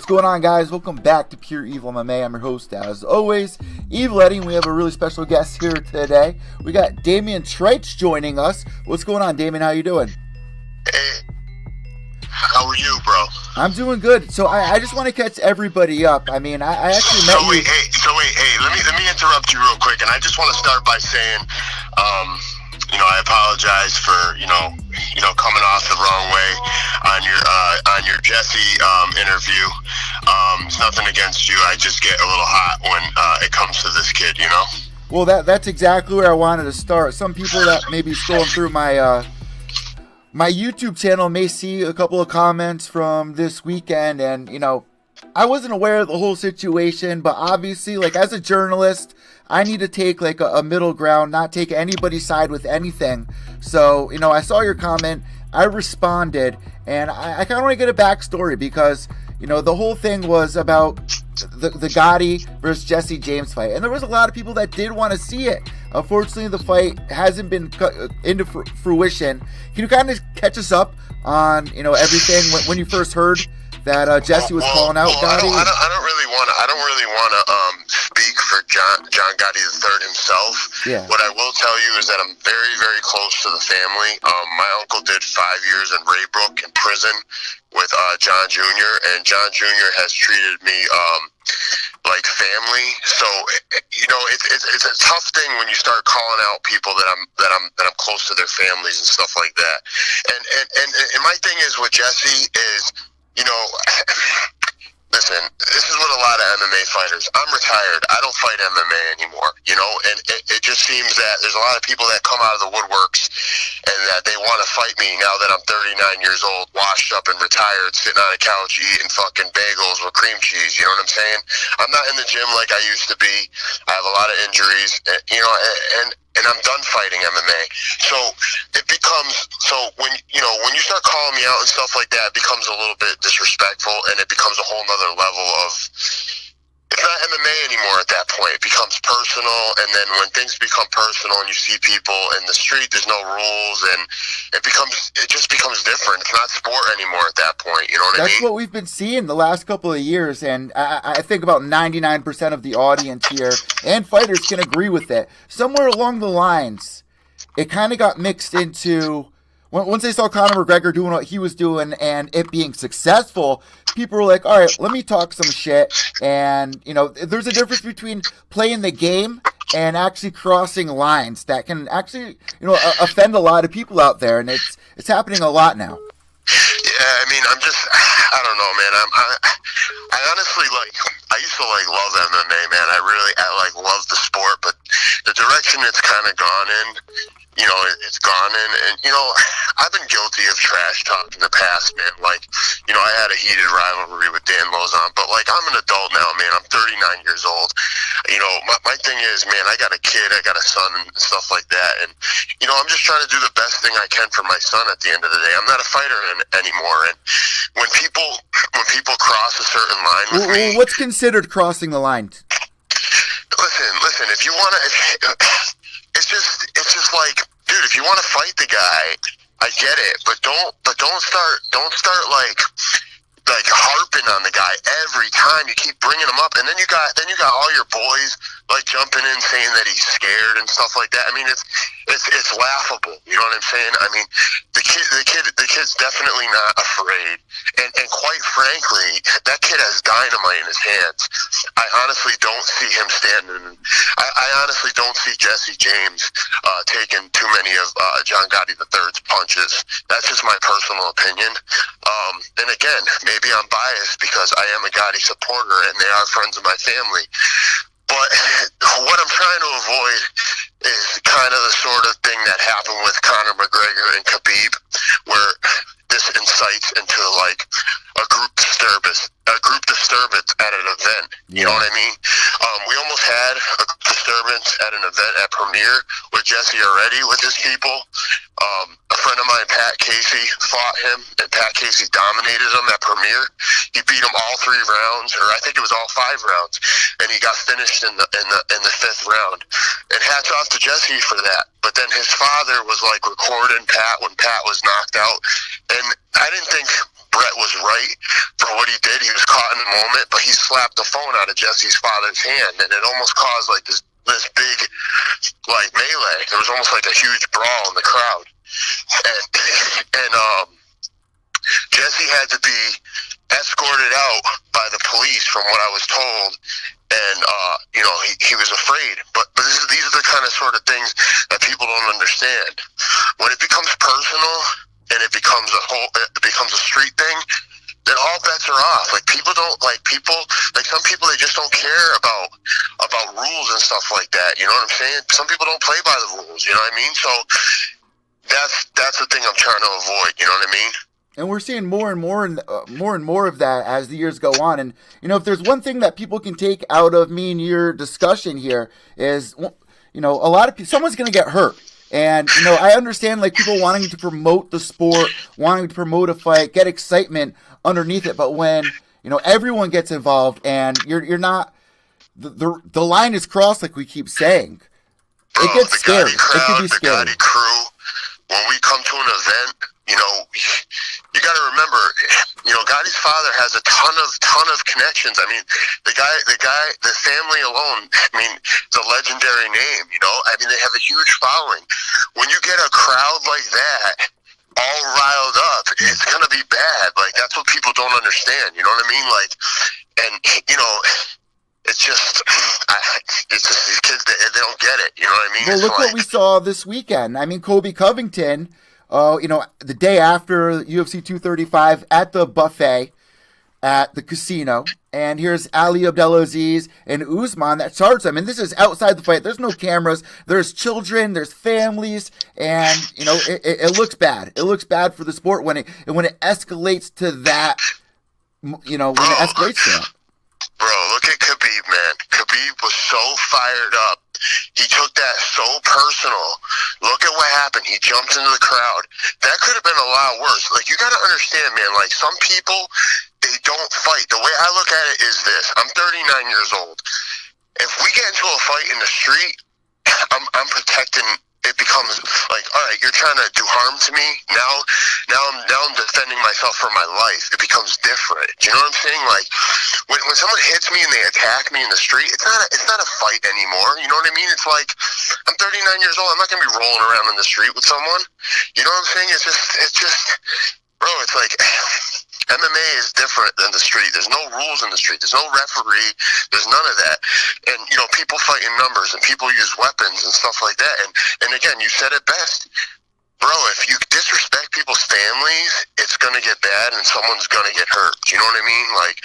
What's going on, guys? Welcome back to Pure Evil MMA. I'm your host, as always, Evil Eddie, and we have a really special guest here today. We got Damien Trites joining us. What's going on, Damien? How you doing? Hey, how are you, bro? I'm doing good. So I just want to catch everybody up. I mean, I actually met you. Let me interrupt you real quick, and I just want to start by saying, I apologize for coming off the wrong way on your Jesse interview. It's nothing against you. I just get a little hot when it comes to this kid, you know. Well, that's exactly where I wanted to start. Some people that may be scrolling through my my YouTube channel may see a couple of comments from this weekend, and I wasn't aware of the whole situation, but obviously, like, as a journalist, I need to take like a middle ground, not take anybody's side with anything. So, I saw your comment, I responded, and I kind of want to get a backstory because, the whole thing was about the Gotti versus Jesse James fight, and there was a lot of people that did want to see it. Unfortunately, the fight hasn't been into fruition. Can you kind of catch us up on, everything when you first heard that Jesse was calling out Gotti? I don't really want to speak for John Gotti III himself. Yeah. What I will tell you is that I'm very, very close to the family. My uncle did 5 years in Raybrook in prison with John Jr., and John Jr. has treated me like family. So it's a tough thing when you start calling out people that I'm close to their families and stuff like that. And my thing is with Jesse is, listen, this is what a lot of MMA fighters. I'm retired. I don't fight MMA anymore, and it just seems that there's a lot of people that come out of the woodworks and that they want to fight me now that I'm 39 years old, washed up and retired, sitting on a couch eating fucking bagels with cream cheese. You know what I'm saying? I'm not in the gym like I used to be. I have a lot of injuries, and I'm done fighting MMA. So it becomes, when you start calling me out and stuff like that, it becomes a little bit disrespectful, and it becomes a whole nother level of, it's not MMA anymore at that point. It becomes personal, and then when things become personal and you see people in the street, there's no rules, and it just becomes different. It's not sport anymore at that point, you know what I mean? That's what we've been seeing the last couple of years, and I think about 99% of the audience here and fighters can agree with it. Somewhere along the lines, it kind of got mixed into, once they saw Conor McGregor doing what he was doing and it being successful, people were like, all right, let me talk some shit. And, there's a difference between playing the game and actually crossing lines that can actually, offend a lot of people out there. And it's happening a lot now. Yeah, I don't know, man. I honestly, I used to love MMA, man. I love the sport, but the direction it's kind of gone in, it's gone in, and I've been guilty of trash talk in the past, man. I had a heated rivalry with Dan Lozon, but I'm an adult now, man. I'm 39 years old. My thing is, man, I got a kid, I got a son and stuff like that, and I'm just trying to do the best thing I can for my son at the end of the day. I'm not a fighter anymore, and when people cross a certain line with me, what's considered crossing the line? Listen, if you want to, it's just dude, if you want to fight the guy, I get it, but don't start harping on the guy every time. You keep bringing him up, and then you got all your boys jumping in saying that he's scared and stuff like that. I mean, it's laughable. You know what I'm saying? I mean, the kid's definitely not afraid, and quite frankly, that kid has dynamite in his hands. I honestly don't see him standing. I honestly don't see Jesse James taking too many of John Gotti III's punches. That's just my personal opinion. And again, maybe I'm biased because I am a Gotti supporter and they are friends of my family. But what I'm trying to avoid is kind of the sort of thing that happened with Conor McGregor and Khabib, where this incites into a group disturbance at an event. You know what I mean? We almost had a group disturbance at an event at Premiere with Jesse already with his people. A friend of mine, Pat Casey, fought him, and Pat Casey dominated him at Premiere. He beat him all 3 rounds, or I think it was all 5 rounds, and he got finished in the 5th round. And hats off to Jesse for that. But then his father was recording Pat when Pat was knocked out, and I didn't think Brett was right for what he did. He was caught in the moment, but he slapped the phone out of Jesse's father's hand, and it almost caused like this big like melee. There was almost like a huge brawl in the crowd, and Jesse had to be escorted out by the police, from what I was told, and he was afraid. But these are the kind of sort of things that people don't understand. When it becomes personal and it becomes a street thing, then all bets are off. Like some people, they just don't care about rules and stuff like that. You know what I'm saying? Some people don't play by the rules. You know what I mean? So that's the thing I'm trying to avoid. You know what I mean? And we're seeing more and more of that as the years go on. And, if there's one thing that people can take out of me and your discussion here is, a lot of people, someone's going to get hurt. And, I understand, like, people wanting to promote the sport, wanting to promote a fight, get excitement underneath it. But when, everyone gets involved and you're not, the line is crossed, like we keep saying. Bro, it gets scary. Crowd, it can be scary. The Gotti crew, when we come to an event, you got to remember, Gotti's father has a ton of connections. I mean, the family alone, it's a legendary name, they have a huge following. When you get a crowd like that, all riled up, it's going to be bad. Like, that's what people don't understand, you know what I mean? Like, and, it's just these kids, they don't get it, you know what I mean? Well, look what we saw this weekend. Colby Covington, the day after UFC 235 at the buffet at the casino, and here's Ali Abdelaziz and Usman that charged them. And this is outside the fight. There's no cameras. There's children. There's families, and it looks bad. It looks bad for the sport when it escalates to that. When it escalates to that. Bro, look at Khabib, man. Khabib was so fired up. He took that so personal. Look at what happened. He jumped into the crowd. That could have been a lot worse. Like, you got to understand, man, like, some people, they don't fight. The way I look at it is this. I'm 39 years old. If we get into a fight in the street, I'm protecting. It becomes like, all right, you're trying to do harm to me. Now I'm defending myself for my life. It becomes different. Do you know what I'm saying? Like, when someone hits me and they attack me in the street, it's not a fight anymore. You know what I mean? It's like, I'm 39 years old. I'm not gonna be rolling around in the street with someone. You know what I'm saying? It's just, bro. It's like, MMA is different than the street. There's no rules in the street. There's no referee. There's none of that. And, people fight in numbers and people use weapons and stuff like that. And again, you said it best. Bro, if you disrespect people's families, it's going to get bad and someone's going to get hurt. Do you know what I mean? Like,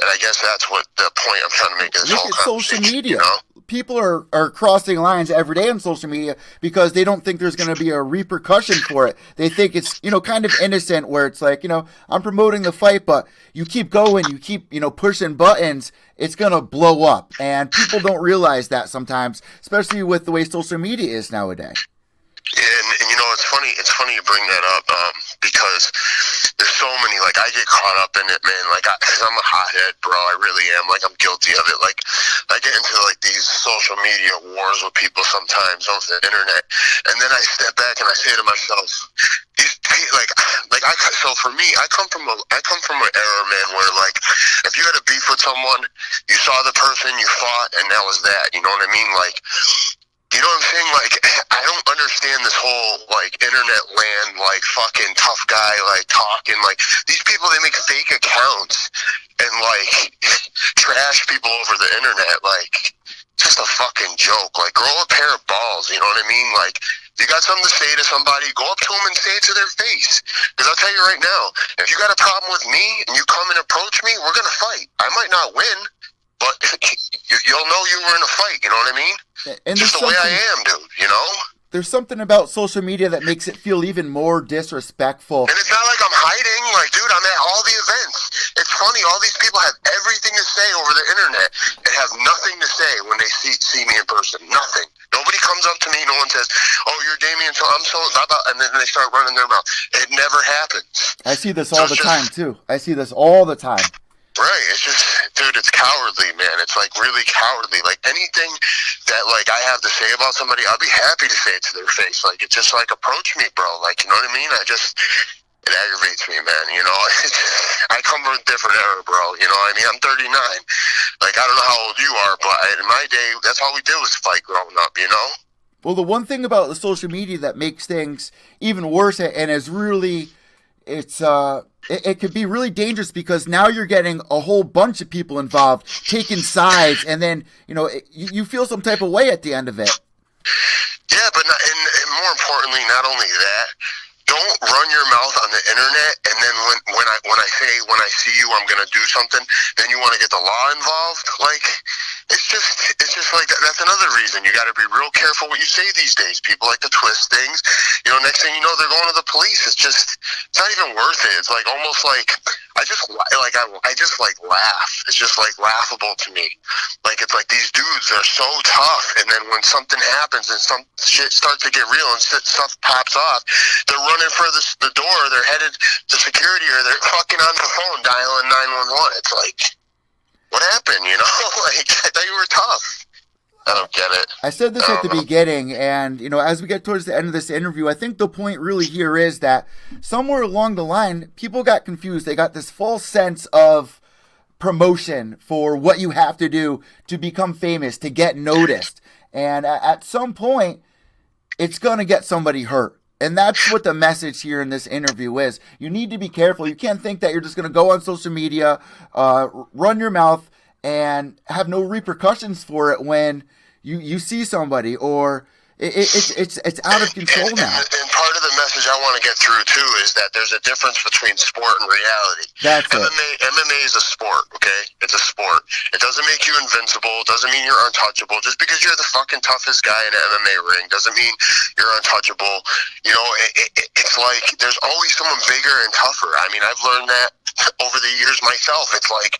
and I guess that's what the point I'm trying to make is. Look at social media. People are crossing lines every day on social media because they don't think there's going to be a repercussion for it. They think it's, kind of innocent, where it's like, I'm promoting the fight, but you keep going, you keep, pushing buttons, it's going to blow up. And people don't realize that sometimes, especially with the way social media is nowadays. And it's funny you bring that up, because there's so many, like, I get caught up in it, man, like, because I'm a hothead, bro, I really am, like, I'm guilty of it, like, I get into, like, these social media wars with people sometimes over the internet, and then I step back and I say to myself, so for me, I come from an era, man, where, like, if you had a beef with someone, you saw the person, you fought, and that was that, you know what I mean, like, you know what I'm saying? Like, I don't understand this whole, like, internet land, like, fucking tough guy, like, talking. Like, these people, they make fake accounts and, like, trash people over the internet. Like, just a fucking joke. Like, grow a pair of balls, you know what I mean? Like, you got something to say to somebody, go up to them and say it to their face. Because I'll tell you right now, if you got a problem with me and you come and approach me, we're going to fight. I might not win, but you'll know you were in a fight, you know what I mean? And just the way I am, dude, There's something about social media that makes it feel even more disrespectful. And it's not like I'm hiding. Like, dude, I'm at all the events. It's funny, all these people have everything to say over the internet and have nothing to say when they see me in person. Nothing. Nobody comes up to me. No one says, oh, you're Damien, so I'm so... And then they start running their mouth. It never happens. I see this all the time, too. I see this all the time. Right, it's just, dude, it's cowardly, man. It's, like, really cowardly. Like, anything that, like, I have to say about somebody, I'll be happy to say it to their face. Like, it's just, like, approach me, bro. Like, you know what I mean? It aggravates me, man. You know, I come from a different era, bro. You know what I mean? I'm 39. Like, I don't know how old you are, but in my day, that's all we did was fight growing up, you know? Well, the one thing about the social media that makes things even worse and is really, it could be really dangerous because now you're getting a whole bunch of people involved, taking sides, and then, you know, you feel some type of way at the end of it. Yeah, but and more importantly, not only that, don't run your mouth on the internet, and then when I see you, I'm gonna do something. Then you want to get the law involved. Like, it's just like that's another reason you got to be real careful what you say these days. People like to twist things. You know, next thing you know, they're going to the police. It's not even worth it. It's like almost like I just laugh. It's just like laughable to me. Like, it's like these dudes are so tough, and then when something happens and some shit starts to get real and stuff pops off, they're running for the door. They're headed to security, or they're fucking on the phone dialing 911. It's like, what happened? You know, like, I thought you were tough. I don't get it. I said this at the beginning, and, you know, as we get towards the end of this interview, I think the point really here is that somewhere along the line, people got confused. They got this false sense of promotion for what you have to do to become famous, to get noticed. And at some point, it's going to get somebody hurt. And that's what the message here in this interview is. You need to be careful. You can't think that you're just going to go on social media, run your mouth, and have no repercussions for it when you see somebody, or it's out of control now. And part of the message I want to get through too is that there's a difference between sport and reality. That's MMA is a sport, okay? It's a sport. It doesn't make you invincible. It doesn't mean you're untouchable. Just because you're the fucking toughest guy in an MMA ring doesn't mean you're untouchable. You know, it's like there's always someone bigger and tougher. I mean, I've learned that over the years myself. It's like,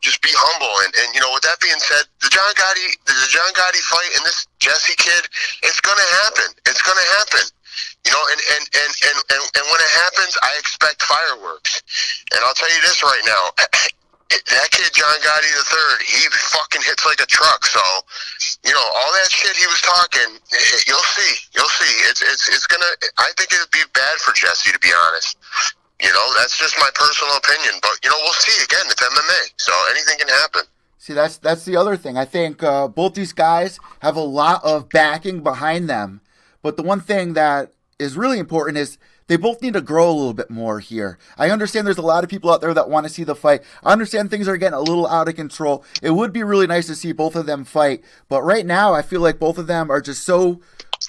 just be humble. And you know, with that being said, the John Gotti fight and this Jesse kid, it's gonna happen. It's gonna happen. You know, and when it happens, I expect fireworks. And I'll tell you this right now, that kid John Gotti III, he fucking hits like a truck. So, you know, all that shit he was talking, you'll see. It's gonna. I think it'd be bad for Jesse, to be honest. You know, that's just my personal opinion. But, you know, we'll see. Again, it's MMA, so anything can happen. See, that's the other thing. I think both these guys have a lot of backing behind them. But the one thing that is really important is they both need to grow a little bit more here. I understand there's a lot of people out there that want to see the fight. I understand things are getting a little out of control. It would be really nice to see both of them fight. But right now, I feel like both of them are just so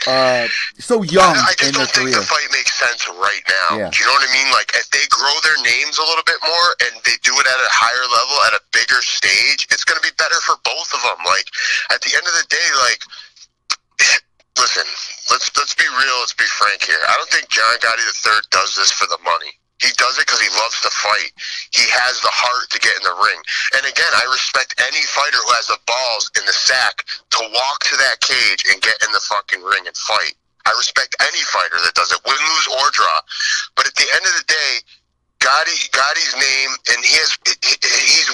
young I just in their don't think career. the fight makes sense right now. Yeah. Do you know what I mean? Like, if they grow their names a little bit more and they do it at a higher level, at a bigger stage, it's going to be better for both of them. Like, at the end of the day, like, listen, let's be real, let's be frank here. I don't think John Gotti III does this for the money. He does it because he loves to fight. He has the heart to get in the ring. And again, I respect any fighter who has the balls in the sack to walk to that cage and get in the fucking ring and fight. I respect any fighter that does it, win, lose, or draw. But at the end of the day, Gotti's name, and he's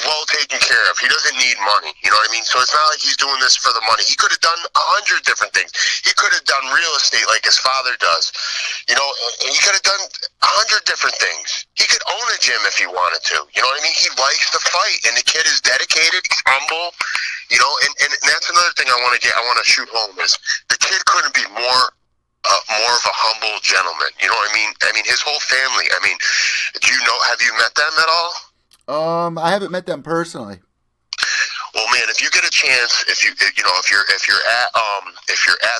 well taken care of. He doesn't need money, you know what I mean? So it's not like he's doing this for the money. He could have done 100 different things. He could have done real estate like his father does. You know, he could have done 100 different things. He could own a gym if he wanted to. You know what I mean? He likes to fight, and the kid is dedicated, he's humble. You know, and that's another thing I want to shoot home is the kid couldn't be more of a humble gentleman. You know what I mean? I mean, his whole family. I mean, have you met them at all? I haven't met them personally. Well, man, if you get a chance, if you're at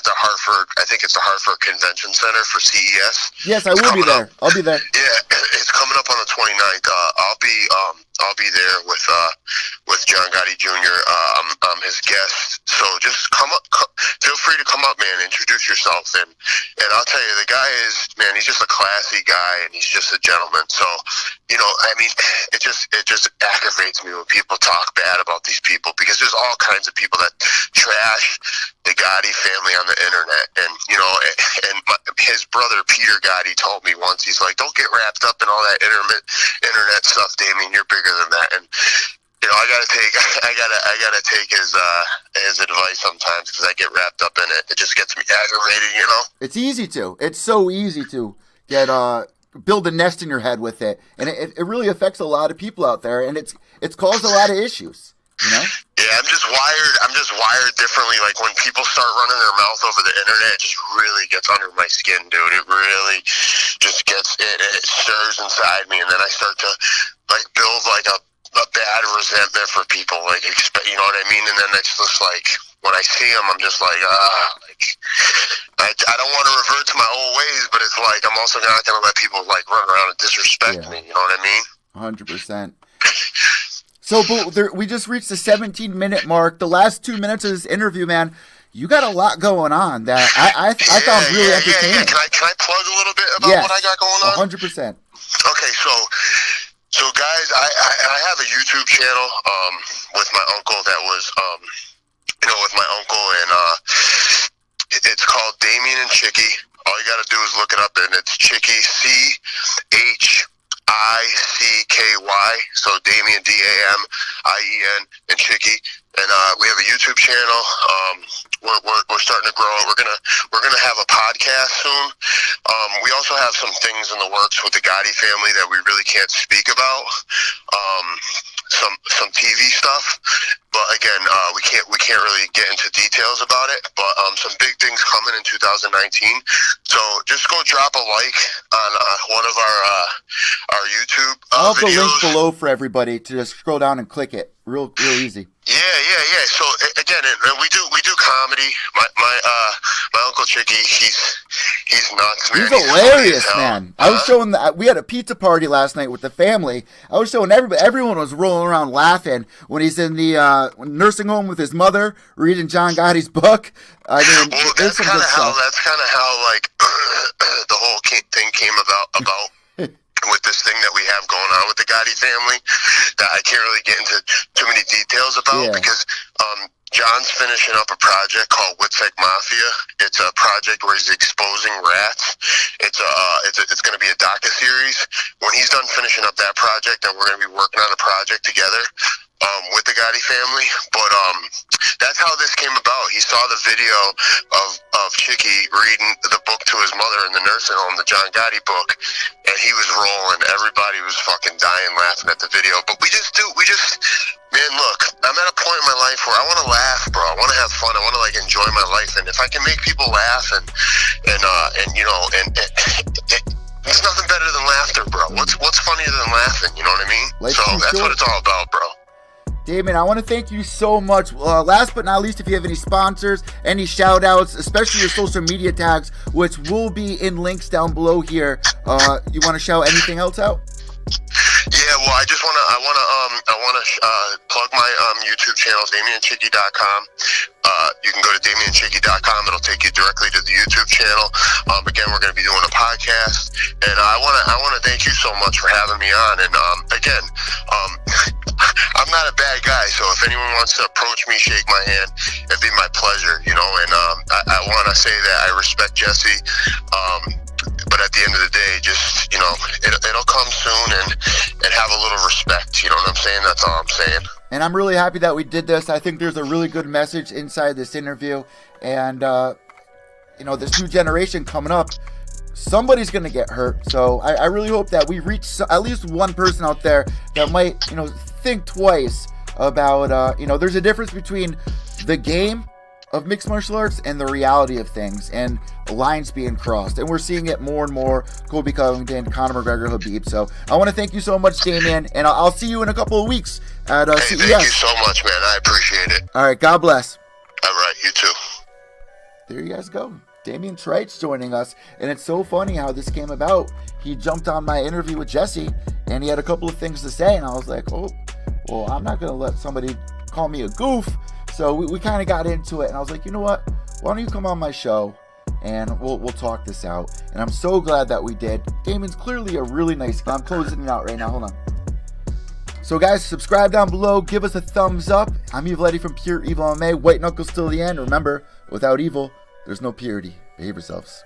the Hartford, I think it's the Hartford Convention Center for CES. Yes, I will be there. I'll be there. Yeah, it's coming up on the 29th. I'll be there with John Gotti Jr. I'm his guest. So just feel free to come up, man. Introduce yourself, and I'll tell you, the guy he's just a classy guy, and he's just a gentleman. So, you know, I mean, it just aggravates me when people talk bad about these people, because there's all kinds of people that trash the Gotti family on the internet. And, you know, his brother Peter Gotti told me once, he's like, don't get wrapped up in all that internet stuff, Damien. You're bigger than that. And, you know, I gotta take his advice sometimes, because I get wrapped up in it. It just gets me aggravated, you know. It's easy to. It's so easy to get build a nest in your head with it, and it really affects a lot of people out there, and it's caused a lot of issues. You know? Yeah, I'm just wired differently. Like when people start running their mouth over the internet, it just really gets under my skin, dude. It really just gets it stirs inside me, and then I start to like build like a bad resentment for people, like you know what I mean? And then it's just like when I see them, I'm just like I don't want to revert to my old ways, but it's like I'm also not gonna let people like run around and disrespect me. You know what I mean? 100%. So, but we just reached the 17-minute mark. The last 2 minutes of this interview, man, you got a lot going on that I found really entertaining. Yeah. Can I plug a little bit about what I got going on? 100%. Okay, so guys, I have a YouTube channel with my uncle that was with my uncle, and it's called Damien and Chicky. All you got to do is look it up, and it's Chicky, CHICKY. So Damien, DAMIEN, and Chicky. And we have a YouTube channel. We're starting to grow. We're gonna have a podcast soon. We also have some things in the works with the Gotti family that we really can't speak about. Some TV stuff, but again, we can't really get into details about it. But some big things coming in 2019. So just go drop a like on one of our YouTube I'll have videos. the link below for everybody to just scroll down and click it. Real easy. Yeah. So again, and we do comedy. My uncle Chicky, he's nuts, man. He's hilarious, man. I was showing we had a pizza party last night with the family. I was showing everyone was rolling around laughing when he's in the nursing home with his mother reading John Gotti's book. I mean, well, that's kind of how like the whole thing came about. With this thing that we have going on with the Gotti family that I can't really get into too many details about because John's finishing up a project called Witzek Mafia. It's a project where he's exposing rats. It's going to be a docuseries. When he's done finishing up that project, then we're going to be working on a project together with the Gotti family. But that's how this came about. He saw the video of Chicky reading the book to his mother in the nursing home, the John Gotti book, and he was rolling. Everybody was fucking dying laughing at the video. But man, look, I'm at a point in my life where I want to laugh, bro. I want to have fun. I want to like enjoy my life, and if I can make people laugh, and it's nothing better than laughter, bro. What's funnier than laughing? You know what I mean? So that's what it's all about, bro. Damien, I want to thank you so much. Last but not least, if you have any sponsors, any shout outs, especially your social media tags, which will be in links down below here. You want to shout anything else out? Yeah, well, I want to plug my YouTube channel, DamienChicky.com. You can go to DamienChicky.com. It'll take you directly to the YouTube channel. Again, we're going to be doing a podcast, and I want to thank you so much for having me on. And again, I'm not a bad guy, so if anyone wants to approach me, shake my hand, it'd be my pleasure, you know. And I want to say that I respect Jesse. But at the end of the day, just, you know, it'll come soon, and have a little respect. You know what I'm saying? That's all I'm saying. And I'm really happy that we did this. I think there's a really good message inside this interview. And, this new generation coming up, somebody's going to get hurt. So I really hope that we reach at least one person out there that might, think twice about, there's a difference between the game of mixed martial arts and the reality of things and lines being crossed. And we're seeing it more and more. Colby Covington, Conor McGregor, Habib. So I want to thank you so much, Damien, and I'll see you in a couple of weeks at CES. Thank you so much, man. I appreciate it. All right, God bless. All right, you too. There you guys go. Damien Trites joining us. And it's so funny how this came about. He jumped on my interview with Jesse, and he had a couple of things to say, and I was like, oh, well, I'm not going to let somebody call me a goof. So we kind of got into it, and I was like, you know what? Why don't you come on my show, and we'll talk this out. And I'm so glad that we did. Damien's clearly a really nice guy. I'm closing it out right now. Hold on. So guys, subscribe down below. Give us a thumbs up. I'm Evil Eddie from Pure Evil MMA. White knuckles till the end. Remember, without evil, there's no purity. Behave yourselves.